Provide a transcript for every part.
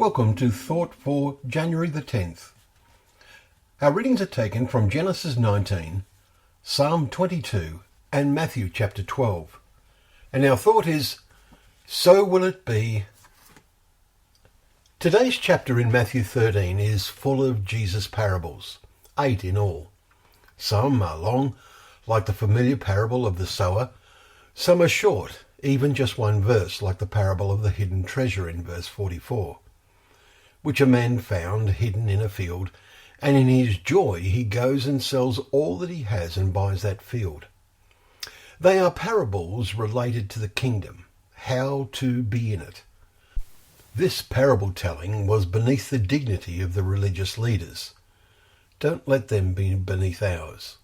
Welcome to Thought for January the 10th. Our readings are taken from Genesis 19, Psalm 22 and Matthew chapter 12. And our thought is, so will it be. Today's chapter in Matthew 13 is full of Jesus' parables, 8 in all. Some are long, like the familiar parable of the sower. Some are short, even just one verse, like the parable of the hidden treasure in verse 44, which a man found hidden in a field, and in his joy he goes and sells all that he has and buys that field. They are parables related to the kingdom, how to be in it. This parable telling was beneath the dignity of the religious leaders. Don't let them be beneath ours.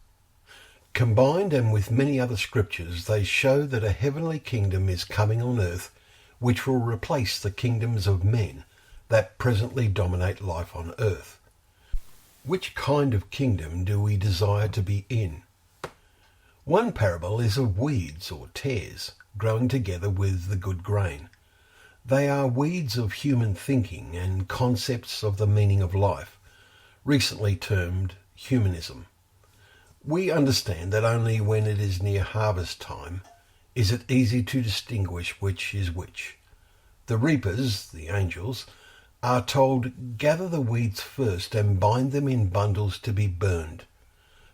Combined and with many other scriptures, they show that a heavenly kingdom is coming on earth, which will replace the kingdoms of men that presently dominate life on earth. Which kind of kingdom do we desire to be in? One parable is of weeds or tares growing together with the good grain. They are weeds of human thinking and concepts of the meaning of life, recently termed humanism. We understand that only when it is near harvest time is it easy to distinguish which is which. The reapers, the angels, are told, gather the weeds first and bind them in bundles to be burned,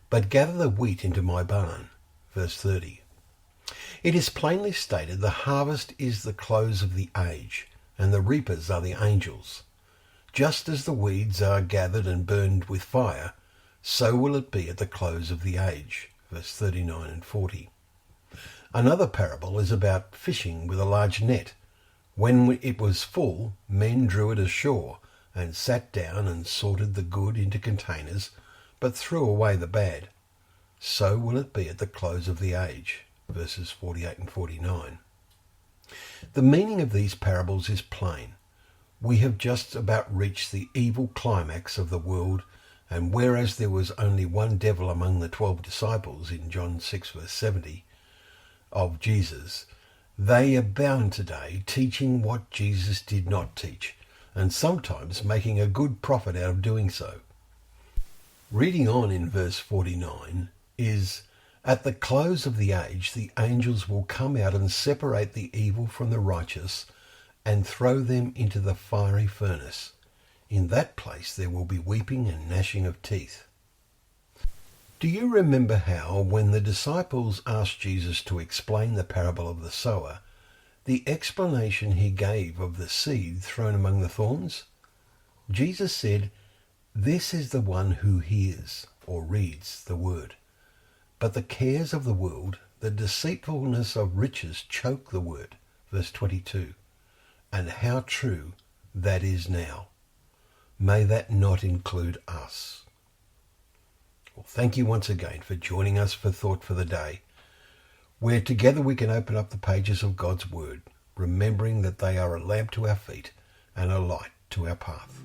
but gather the wheat into my barn. Verse 30. It is plainly stated the harvest is the close of the age, and the reapers are the angels. Just as the weeds are gathered and burned with fire, so will it be at the close of the age. Verse 39 and 40. Another parable is about fishing with a large net. When it was full, men drew it ashore and sat down and sorted the good into containers, but threw away the bad. So will it be at the close of the age. Verses 48 and 49. The meaning of these parables is plain. We have just about reached the evil climax of the world, and whereas there was only one devil among the 12 disciples in John 6 verse 70 of Jesus, they abound today teaching what Jesus did not teach, and sometimes making a good profit out of doing so. Reading on in verse 49 is, at the close of the age the angels will come out and separate the evil from the righteous and throw them into the fiery furnace. In that place there will be weeping and gnashing of teeth. Do you remember how, when the disciples asked Jesus to explain the parable of the sower, the explanation he gave of the seed thrown among the thorns? Jesus said, "This is the one who hears," or reads, the word. "But the cares of the world, the deceitfulness of riches choke the word." Verse 22. And how true that is now. May that not include us. Well, thank you once again for joining us for Thought for the Day, where together we can open up the pages of God's Word, remembering that they are a lamp to our feet and a light to our path.